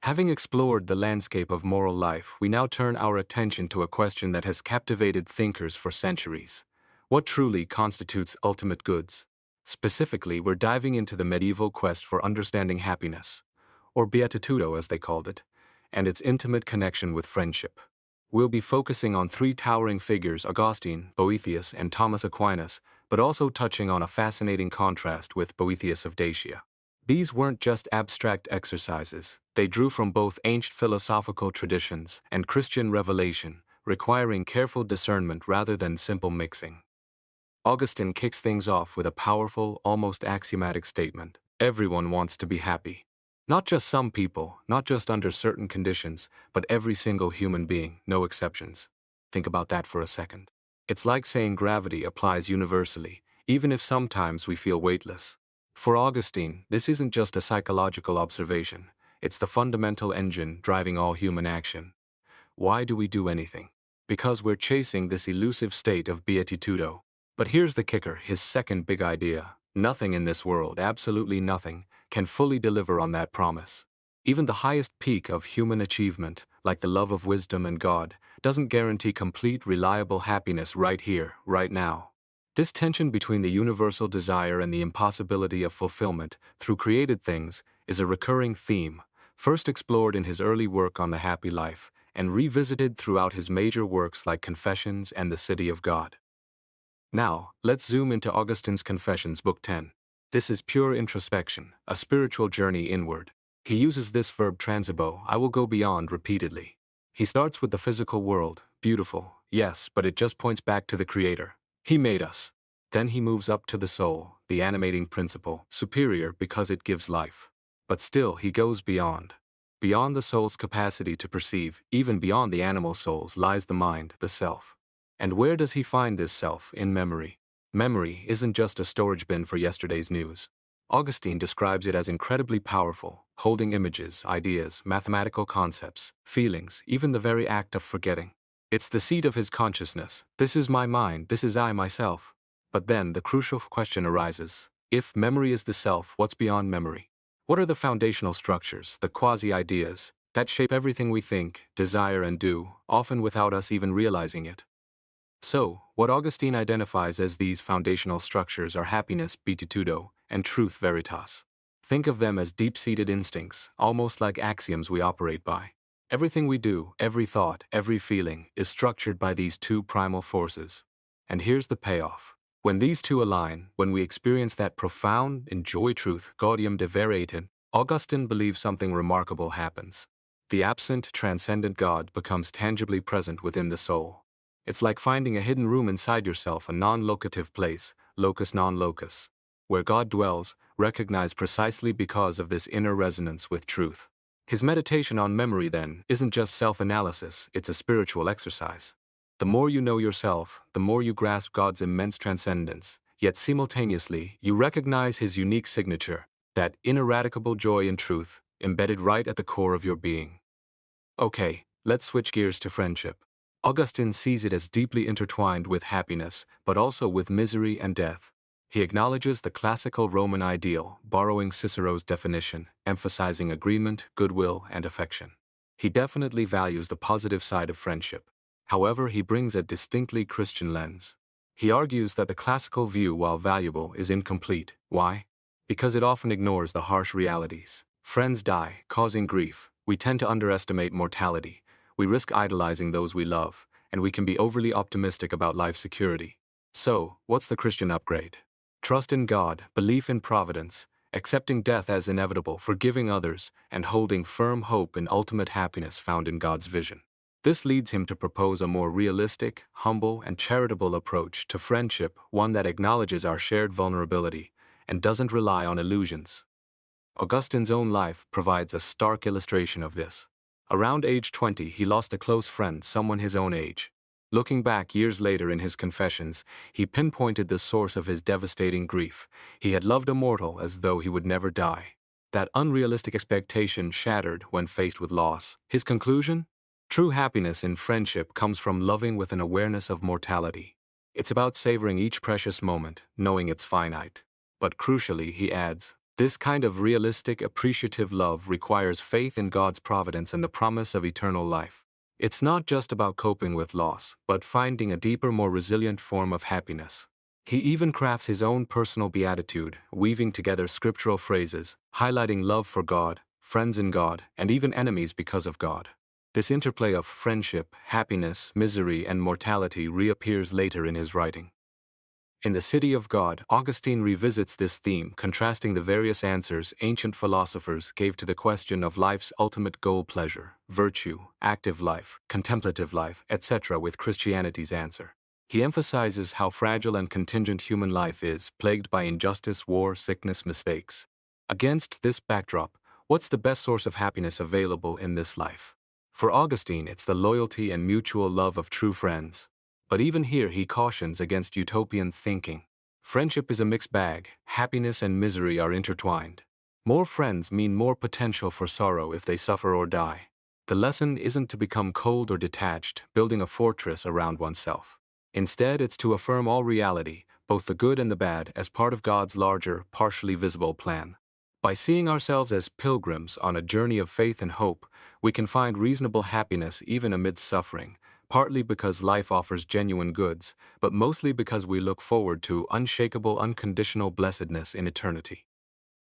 Having explored the landscape of moral life, we now turn our attention to a question that has captivated thinkers for centuries. What truly constitutes ultimate goods? Specifically, we're diving into the medieval quest for understanding happiness, or beatitudo as they called it, and its intimate connection with friendship. We'll be focusing on three towering figures, Augustine, Boethius, and Thomas Aquinas, but also touching on a fascinating contrast with Boethius of Dacia. These weren't just abstract exercises, they drew from both ancient philosophical traditions and Christian revelation, requiring careful discernment rather than simple mixing. Augustine kicks things off with a powerful, almost axiomatic statement. Everyone wants to be happy. Not just some people, not just under certain conditions, but every single human being, no exceptions. Think about that for a second. It's like saying gravity applies universally, even if sometimes we feel weightless. For Augustine, this isn't just a psychological observation, it's the fundamental engine driving all human action. Why do we do anything? Because we're chasing this elusive state of beatitudo. But here's the kicker, his second big idea. Nothing in this world, absolutely nothing, can fully deliver on that promise. Even the highest peak of human achievement, like the love of wisdom and God, doesn't guarantee complete, reliable happiness right here, right now. This tension between the universal desire and the impossibility of fulfillment through created things is a recurring theme, first explored in his early work on the happy life, and revisited throughout his major works like Confessions and The City of God. Now, let's zoom into Augustine's Confessions, Book 10. This is pure introspection, a spiritual journey inward. He uses this verb transibo, I will go beyond, repeatedly. He starts with the physical world, beautiful, yes, but it just points back to the Creator. He made us. Then he moves up to the soul, the animating principle, superior because it gives life. But still, he goes beyond. Beyond the soul's capacity to perceive, even beyond the animal souls, lies the mind, the self. And where does he find this self? In memory. Memory isn't just a storage bin for yesterday's news. Augustine describes it as incredibly powerful, holding images, ideas, mathematical concepts, feelings, even the very act of forgetting. It's the seat of his consciousness. This is my mind, this is I myself. But then the crucial question arises. If memory is the self, what's beyond memory? What are the foundational structures, the quasi-ideas, that shape everything we think, desire, and do, often without us even realizing it? So, what Augustine identifies as these foundational structures are happiness, beatitudo, and truth, veritas. Think of them as deep-seated instincts, almost like axioms we operate by. Everything we do, every thought, every feeling, is structured by these two primal forces. And here's the payoff. When these two align, when we experience that profound, enjoy truth, gaudium de veritate, Augustine believes something remarkable happens. The absent, transcendent God becomes tangibly present within the soul. It's like finding a hidden room inside yourself, a non-locative place, locus non-locus, where God dwells, recognized precisely because of this inner resonance with truth. His meditation on memory, then, isn't just self-analysis, it's a spiritual exercise. The more you know yourself, the more you grasp God's immense transcendence, yet simultaneously, you recognize his unique signature, that ineradicable joy in truth, embedded right at the core of your being. Okay, let's switch gears to friendship. Augustine sees it as deeply intertwined with happiness, but also with misery and death. He acknowledges the classical Roman ideal, borrowing Cicero's definition, emphasizing agreement, goodwill, and affection. He definitely values the positive side of friendship. However, he brings a distinctly Christian lens. He argues that the classical view, while valuable, is incomplete. Why? Because it often ignores the harsh realities. Friends die, causing grief. We tend to underestimate mortality. We risk idolizing those we love, and we can be overly optimistic about life security. So, what's the Christian upgrade? Trust in God, belief in providence, accepting death as inevitable, forgiving others, and holding firm hope in ultimate happiness found in God's vision. This leads him to propose a more realistic, humble, and charitable approach to friendship, one that acknowledges our shared vulnerability and doesn't rely on illusions. Augustine's own life provides a stark illustration of this. Around age 20, he lost a close friend, someone his own age. Looking back years later in his Confessions, he pinpointed the source of his devastating grief. He had loved a mortal as though he would never die. That unrealistic expectation shattered when faced with loss. His conclusion? True happiness in friendship comes from loving with an awareness of mortality. It's about savoring each precious moment, knowing it's finite. But crucially, he adds, This kind of realistic, appreciative love requires faith in God's providence and the promise of eternal life. It's not just about coping with loss, but finding a deeper, more resilient form of happiness. He even crafts his own personal beatitude, weaving together scriptural phrases, highlighting love for God, friends in God, and even enemies because of God. This interplay of friendship, happiness, misery, and mortality reappears later in his writing. In The City of God, Augustine revisits this theme, contrasting the various answers ancient philosophers gave to the question of life's ultimate goal: pleasure, virtue, active life, contemplative life, etc., with Christianity's answer. He emphasizes how fragile and contingent human life is, plagued by injustice, war, sickness, mistakes. Against this backdrop, what's the best source of happiness available in this life? For Augustine, it's the loyalty and mutual love of true friends. But even here he cautions against utopian thinking. Friendship is a mixed bag, happiness and misery are intertwined. More friends mean more potential for sorrow if they suffer or die. The lesson isn't to become cold or detached, building a fortress around oneself. Instead, it's to affirm all reality, both the good and the bad, as part of God's larger, partially visible plan. By seeing ourselves as pilgrims on a journey of faith and hope, we can find reasonable happiness even amidst suffering, partly because life offers genuine goods, but mostly because we look forward to unshakable, unconditional blessedness in eternity.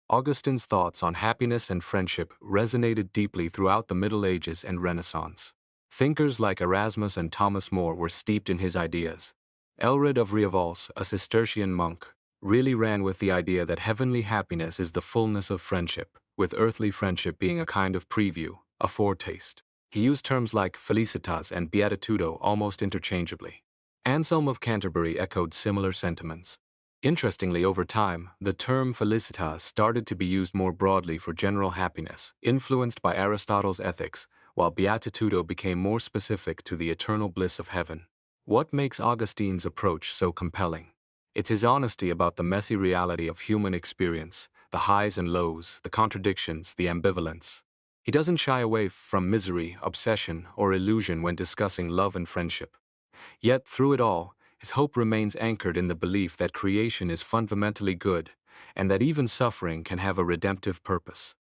Augustine's thoughts on happiness and friendship resonated deeply throughout the Middle Ages and Renaissance. Thinkers like Erasmus and Thomas More were steeped in his ideas. Elred of Rievaulx, a Cistercian monk, really ran with the idea that heavenly happiness is the fullness of friendship, with earthly friendship being a kind of preview, a foretaste. He used terms like felicitas and beatitudo almost interchangeably. Anselm of Canterbury echoed similar sentiments. Interestingly, over time, the term felicitas started to be used more broadly for general happiness, influenced by Aristotle's ethics, while beatitudo became more specific to the eternal bliss of heaven. What makes Augustine's approach so compelling? It's his honesty about the messy reality of human experience, the highs and lows, the contradictions, the ambivalence. He doesn't shy away from misery, obsession, or illusion when discussing love and friendship. Yet, through it all, his hope remains anchored in the belief that creation is fundamentally good, and that even suffering can have a redemptive purpose.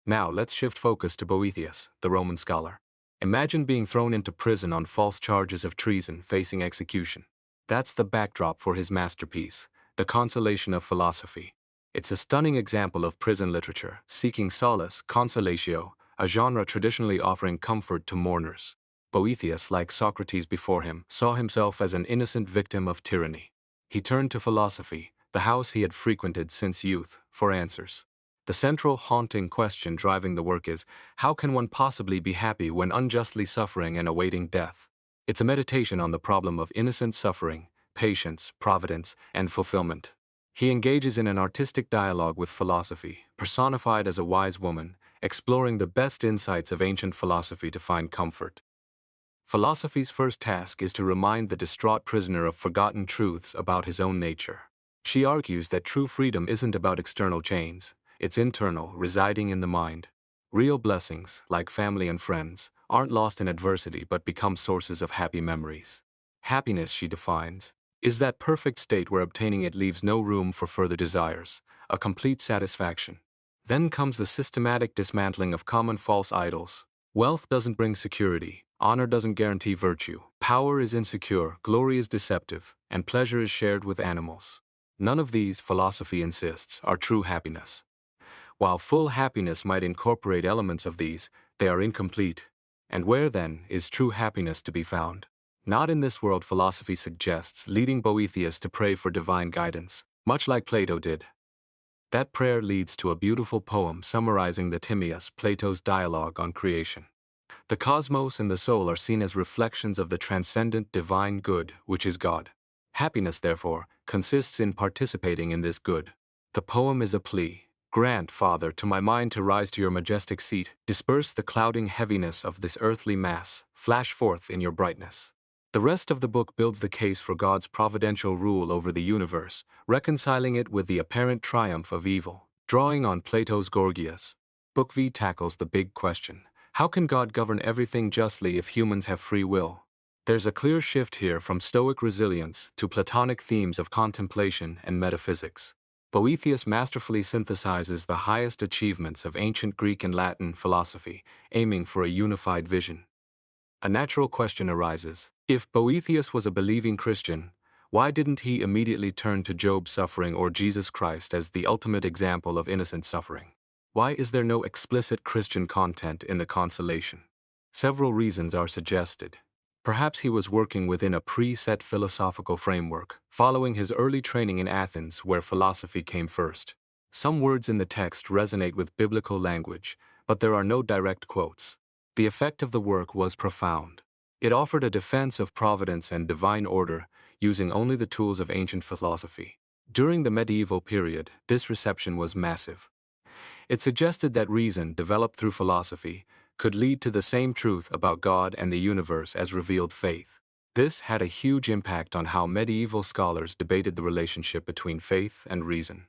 Now, let's shift focus to Boethius, the Roman scholar. Imagine being thrown into prison on false charges of treason, facing execution. That's the backdrop for his masterpiece, The Consolation of Philosophy. It's a stunning example of prison literature, seeking solace, consolatio, a genre traditionally offering comfort to mourners. Boethius, like Socrates before him, saw himself as an innocent victim of tyranny. He turned to philosophy, the house he had frequented since youth, for answers. The central haunting question driving the work is, how can one possibly be happy when unjustly suffering and awaiting death? It's a meditation on the problem of innocent suffering, patience, providence, and fulfillment. He engages in an artistic dialogue with philosophy, personified as a wise woman, exploring the best insights of ancient philosophy to find comfort. Philosophy's first task is to remind the distraught prisoner of forgotten truths about his own nature. She argues that true freedom isn't about external chains, it's internal, residing in the mind. Real blessings, like family and friends, aren't lost in adversity but become sources of happy memories. Happiness, she defines, is that perfect state where obtaining it leaves no room for further desires, a complete satisfaction. Then comes the systematic dismantling of common false idols. Wealth doesn't bring security, honor doesn't guarantee virtue, power is insecure, glory is deceptive, and pleasure is shared with animals. None of these, philosophy insists, are true happiness. While full happiness might incorporate elements of these, they are incomplete. And where, then, is true happiness to be found? Not in this world, philosophy suggests, leading Boethius to pray for divine guidance, much like Plato did. That prayer leads to a beautiful poem summarizing the Timaeus, Plato's dialogue on creation. The cosmos and the soul are seen as reflections of the transcendent divine good, which is God. Happiness, therefore, consists in participating in this good. The poem is a plea. Grant, Father, to my mind to rise to your majestic seat, disperse the clouding heaviness of this earthly mass, flash forth in your brightness. The rest of the book builds the case for God's providential rule over the universe, reconciling it with the apparent triumph of evil. Drawing on Plato's Gorgias, Book V tackles the big question: how can God govern everything justly if humans have free will? There's a clear shift here from Stoic resilience to Platonic themes of contemplation and metaphysics. Boethius masterfully synthesizes the highest achievements of ancient Greek and Latin philosophy, aiming for a unified vision. A natural question arises. If Boethius was a believing Christian, why didn't he immediately turn to Job's suffering or Jesus Christ as the ultimate example of innocent suffering? Why is there no explicit Christian content in the Consolation? Several reasons are suggested. Perhaps he was working within a preset philosophical framework, following his early training in Athens where philosophy came first. Some words in the text resonate with biblical language, but there are no direct quotes. The effect of the work was profound. It offered a defense of providence and divine order, using only the tools of ancient philosophy. During the medieval period, this reception was massive. It suggested that reason, developed through philosophy, could lead to the same truth about God and the universe as revealed faith. This had a huge impact on how medieval scholars debated the relationship between faith and reason.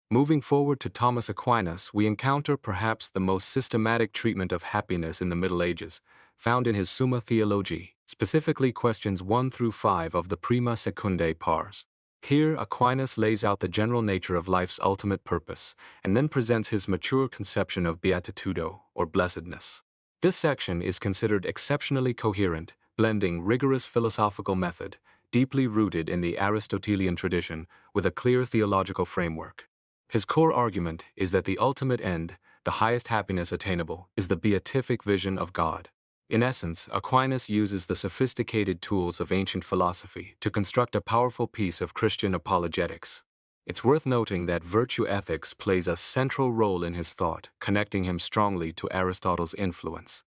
Moving forward to Thomas Aquinas, we encounter perhaps the most systematic treatment of happiness in the Middle Ages, found in his Summa Theologiae, specifically questions 1 through 5 of the Prima Secundae Pars. Here, Aquinas lays out the general nature of life's ultimate purpose, and then presents his mature conception of beatitudo, or blessedness. This section is considered exceptionally coherent, blending rigorous philosophical method, deeply rooted in the Aristotelian tradition, with a clear theological framework. His core argument is that the ultimate end, the highest happiness attainable, is the beatific vision of God. In essence, Aquinas uses the sophisticated tools of ancient philosophy to construct a powerful piece of Christian apologetics. It's worth noting that virtue ethics plays a central role in his thought, connecting him strongly to Aristotle's influence.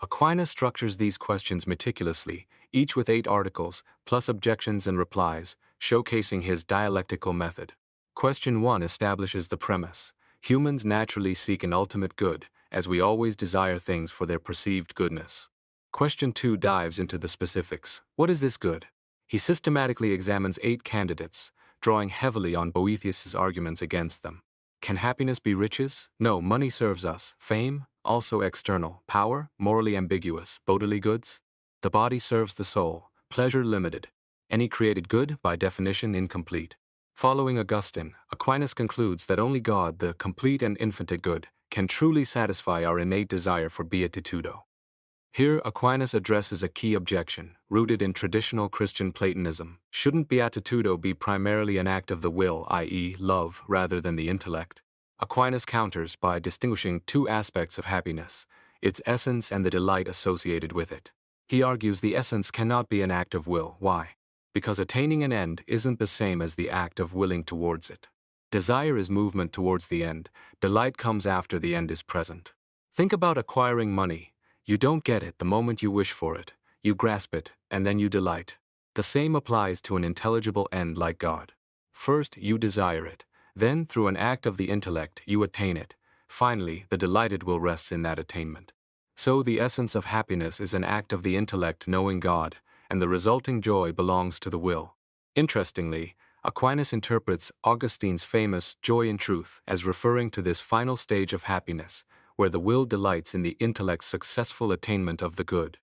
Aquinas structures these questions meticulously, each with 8 articles, plus objections and replies, showcasing his dialectical method. Question 1 establishes the premise. Humans naturally seek an ultimate good, as we always desire things for their perceived goodness. Question 2 dives into the specifics. What is this good? He systematically examines 8 candidates, drawing heavily on Boethius's arguments against them. Can happiness be riches? No, money serves us. Fame? Also external. Power? Morally ambiguous. Bodily goods? The body serves the soul. Pleasure limited. Any created good, by definition, incomplete. Following Augustine, Aquinas concludes that only God, the complete and infinite good, can truly satisfy our innate desire for beatitudo. Here, Aquinas addresses a key objection, rooted in traditional Christian Platonism. Shouldn't beatitudo be primarily an act of the will, i.e., love, rather than the intellect? Aquinas counters by distinguishing 2 aspects of happiness, its essence and the delight associated with it. He argues the essence cannot be an act of will. Why? Because attaining an end isn't the same as the act of willing towards it. Desire is movement towards the end. Delight comes after the end is present. Think about acquiring money. You don't get it the moment you wish for it. You grasp it, and then you delight. The same applies to an intelligible end like God. First, you desire it. Then, through an act of the intellect, you attain it. Finally, the delighted will rest in that attainment. So the essence of happiness is an act of the intellect knowing God, and the resulting joy belongs to the will. Interestingly, Aquinas interprets Augustine's famous joy in truth as referring to this final stage of happiness, where the will delights in the intellect's successful attainment of the good.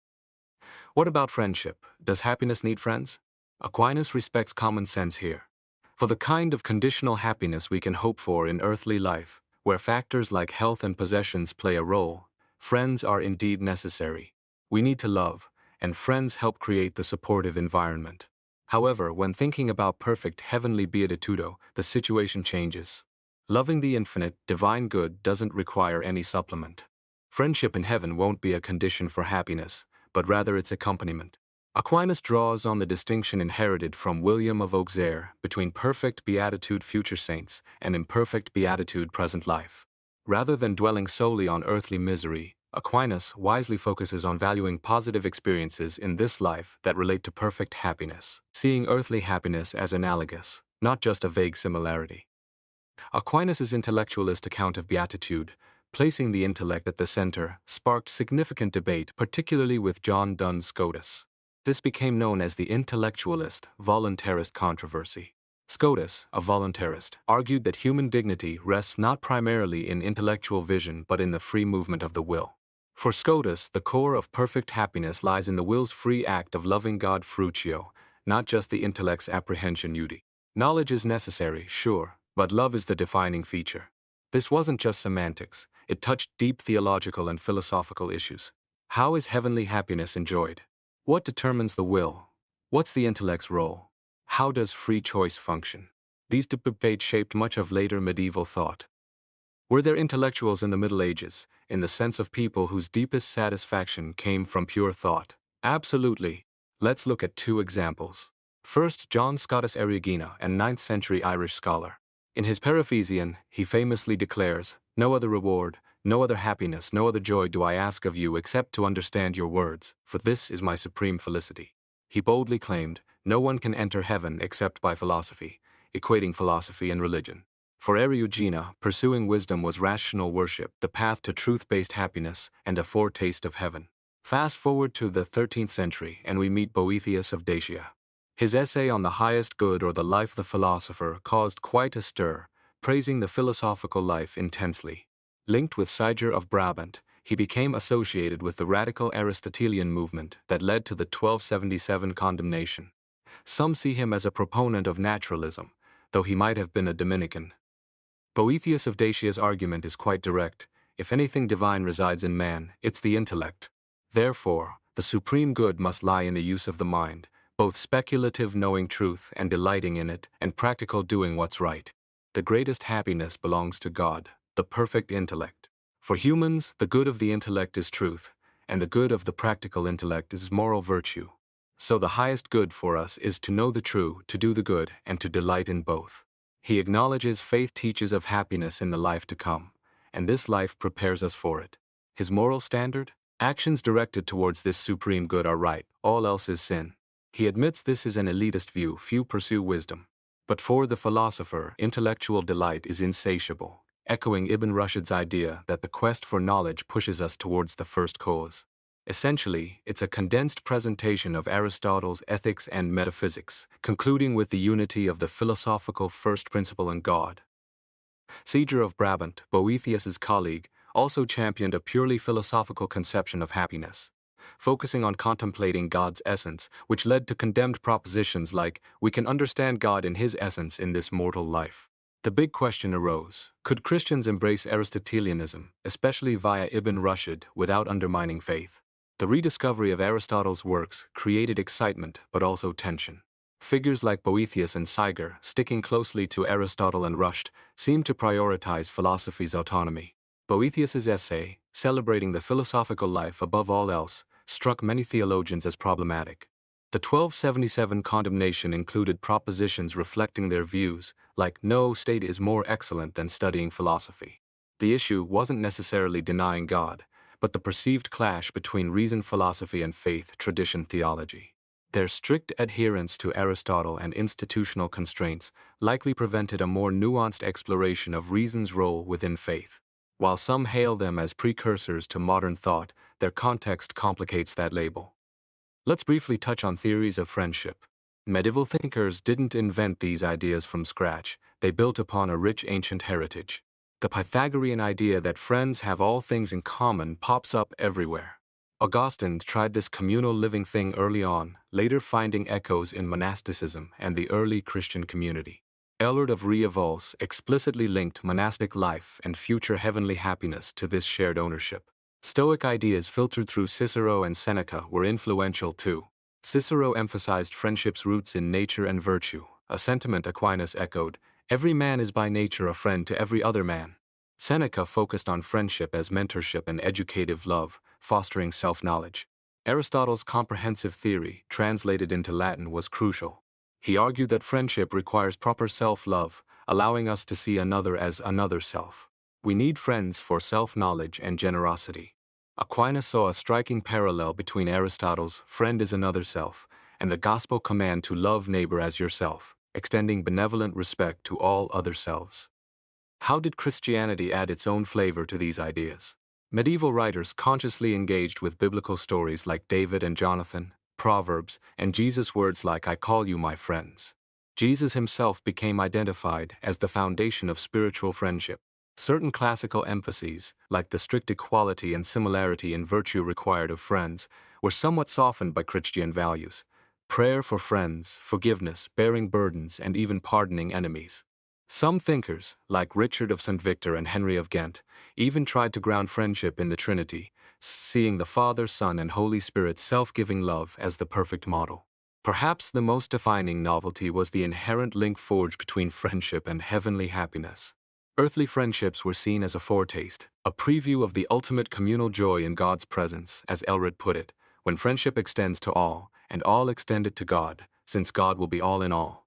What about friendship? Does happiness need friends? Aquinas respects common sense here. For the kind of conditional happiness we can hope for in earthly life, where factors like health and possessions play a role, friends are indeed necessary. We need to love, and friends help create the supportive environment. However, when thinking about perfect heavenly beatitudo, the situation changes. Loving the infinite, divine good doesn't require any supplement. Friendship in heaven won't be a condition for happiness, but rather its accompaniment. Aquinas draws on the distinction inherited from William of Auxerre between perfect beatitude future saints and imperfect beatitude present life. Rather than dwelling solely on earthly misery, Aquinas wisely focuses on valuing positive experiences in this life that relate to perfect happiness, seeing earthly happiness as analogous, not just a vague similarity. Aquinas' intellectualist account of beatitude, placing the intellect at the center, sparked significant debate, particularly with John Duns Scotus. This became known as the intellectualist-voluntarist controversy. Scotus, a voluntarist, argued that human dignity rests not primarily in intellectual vision but in the free movement of the will. For Scotus, the core of perfect happiness lies in the will's free act of loving God frutio, not just the intellect's apprehension uti. Knowledge is necessary, sure, But love is the defining feature. This wasn't just semantics, it touched deep theological and philosophical issues. How is heavenly happiness enjoyed? What determines the will? What's the intellect's role? How does free choice function? These debates shaped much of later medieval thought. Were there intellectuals in the Middle Ages, in the sense of people whose deepest satisfaction came from pure thought? Absolutely. Let's look at two examples. First, John Scotus Erigena, a 9th century Irish scholar. In his Paraphesian, he famously declares, "No other reward, no other happiness, no other joy do I ask of you except to understand your words, for this is my supreme felicity." He boldly claimed, no one can enter heaven except by philosophy, equating philosophy and religion. For Eriugena, pursuing wisdom was rational worship, the path to truth-based happiness, and a foretaste of heaven. Fast forward to the 13th century, and we meet Boethius of Dacia. His essay on the highest good or the life of the philosopher caused quite a stir, praising the philosophical life intensely. Linked with Siger of Brabant, he became associated with the radical Aristotelian movement that led to the 1277 condemnation. Some see him as a proponent of naturalism, though he might have been a Dominican. Boethius of Dacia's argument is quite direct. If anything divine resides in man, it's the intellect. Therefore, the supreme good must lie in the use of the mind, both speculative knowing truth and delighting in it, and practical doing what's right. The greatest happiness belongs to God, the perfect intellect. For humans, the good of the intellect is truth, and the good of the practical intellect is moral virtue. So the highest good for us is to know the true, to do the good, and to delight in both. He acknowledges faith teaches of happiness in the life to come, and this life prepares us for it. His moral standard? Actions directed towards this supreme good are right, all else is sin. He admits this is an elitist view, few pursue wisdom. But for the philosopher, intellectual delight is insatiable, echoing Ibn Rushd's idea that the quest for knowledge pushes us towards the first cause. Essentially, it's a condensed presentation of Aristotle's ethics and metaphysics, concluding with the unity of the philosophical first principle in God. Siger of Brabant, Boethius's colleague, also championed a purely philosophical conception of happiness, focusing on contemplating God's essence, which led to condemned propositions like, we can understand God in his essence in this mortal life. The big question arose, could Christians embrace Aristotelianism, especially via Ibn Rushd, without undermining faith? The rediscovery of Aristotle's works created excitement but also tension. Figures like Boethius and Siger, sticking closely to Aristotle and Rushd, seemed to prioritize philosophy's autonomy. Boethius's essay, celebrating the philosophical life above all else, struck many theologians as problematic. The 1277 condemnation included propositions reflecting their views, like no state is more excellent than studying philosophy. The issue wasn't necessarily denying God, but the perceived clash between reason philosophy and faith tradition theology. Their strict adherence to Aristotle and institutional constraints likely prevented a more nuanced exploration of reason's role within faith. While some hail them as precursors to modern thought, their context complicates that label. Let's briefly touch on theories of friendship. Medieval thinkers didn't invent these ideas from scratch, they built upon a rich ancient heritage. The Pythagorean idea that friends have all things in common pops up everywhere. Augustine tried this communal living thing early on, later finding echoes in monasticism and the early Christian community. Eldred of Rievaulx explicitly linked monastic life and future heavenly happiness to this shared ownership. Stoic ideas filtered through Cicero and Seneca were influential too. Cicero emphasized friendship's roots in nature and virtue, a sentiment Aquinas echoed, every man is by nature a friend to every other man. Seneca focused on friendship as mentorship and educative love, fostering self-knowledge. Aristotle's comprehensive theory, translated into Latin, was crucial. He argued that friendship requires proper self-love, allowing us to see another as another self. We need friends for self-knowledge and generosity. Aquinas saw a striking parallel between Aristotle's friend is another self and the gospel command to love neighbor as yourself, extending benevolent respect to all other selves. How did Christianity add its own flavor to these ideas? Medieval writers consciously engaged with biblical stories like David and Jonathan, Proverbs, and Jesus' words like I call you my friends. Jesus himself became identified as the foundation of spiritual friendship. Certain classical emphases, like the strict equality and similarity in virtue required of friends, were somewhat softened by Christian values. Prayer for friends, forgiveness, bearing burdens, and even pardoning enemies. Some thinkers, like Richard of St. Victor and Henry of Ghent, even tried to ground friendship in the Trinity, seeing the Father, Son, and Holy Spirit's self-giving love as the perfect model. Perhaps the most defining novelty was the inherent link forged between friendship and heavenly happiness. Earthly friendships were seen as a foretaste, a preview of the ultimate communal joy in God's presence, as Elred put it, when friendship extends to all, and all extend it to God, since God will be all in all.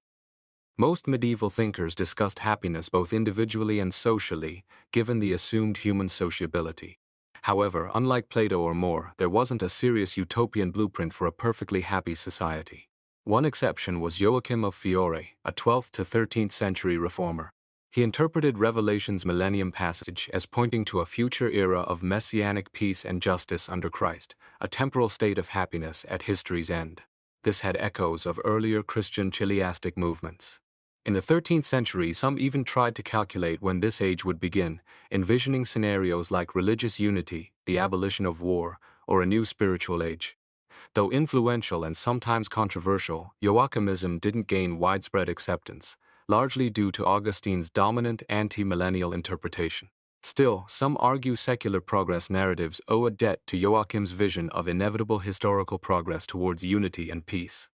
Most medieval thinkers discussed happiness both individually and socially, given the assumed human sociability. However, unlike Plato or More, there wasn't a serious utopian blueprint for a perfectly happy society. One exception was Joachim of Fiore, a 12th to 13th century reformer. He interpreted Revelation's millennium passage as pointing to a future era of messianic peace and justice under Christ, a temporal state of happiness at history's end. This had echoes of earlier Christian chiliastic movements. In the 13th century, some even tried to calculate when this age would begin, envisioning scenarios like religious unity, the abolition of war, or a new spiritual age. Though influential and sometimes controversial, Joachimism didn't gain widespread acceptance, largely due to Augustine's dominant anti-millennial interpretation. Still, some argue secular progress narratives owe a debt to Joachim's vision of inevitable historical progress towards unity and peace.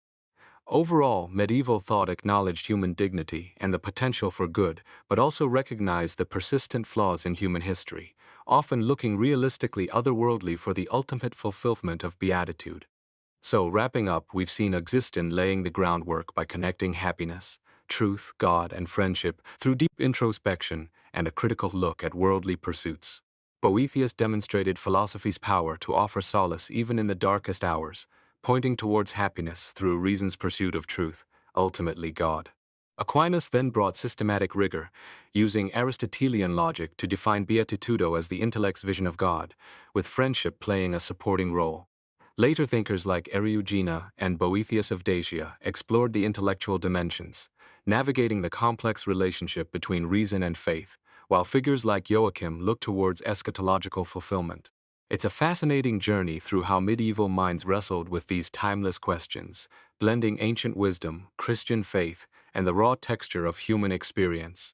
Overall, medieval thought acknowledged human dignity and the potential for good, but also recognized the persistent flaws in human history, often looking realistically otherworldly for the ultimate fulfillment of beatitude. So, wrapping up, we've seen Augustine laying the groundwork by connecting happiness, truth, God, and friendship through deep introspection and a critical look at worldly pursuits. Boethius demonstrated philosophy's power to offer solace even in the darkest hours, pointing towards happiness through reason's pursuit of truth, ultimately God. Aquinas then brought systematic rigor, using Aristotelian logic to define beatitudo as the intellect's vision of God, with friendship playing a supporting role. Later thinkers like Eriugena and Boethius of Dacia explored the intellectual dimensions, navigating the complex relationship between reason and faith, while figures like Joachim looked towards eschatological fulfillment. It's a fascinating journey through how medieval minds wrestled with these timeless questions, blending ancient wisdom, Christian faith, and the raw texture of human experience.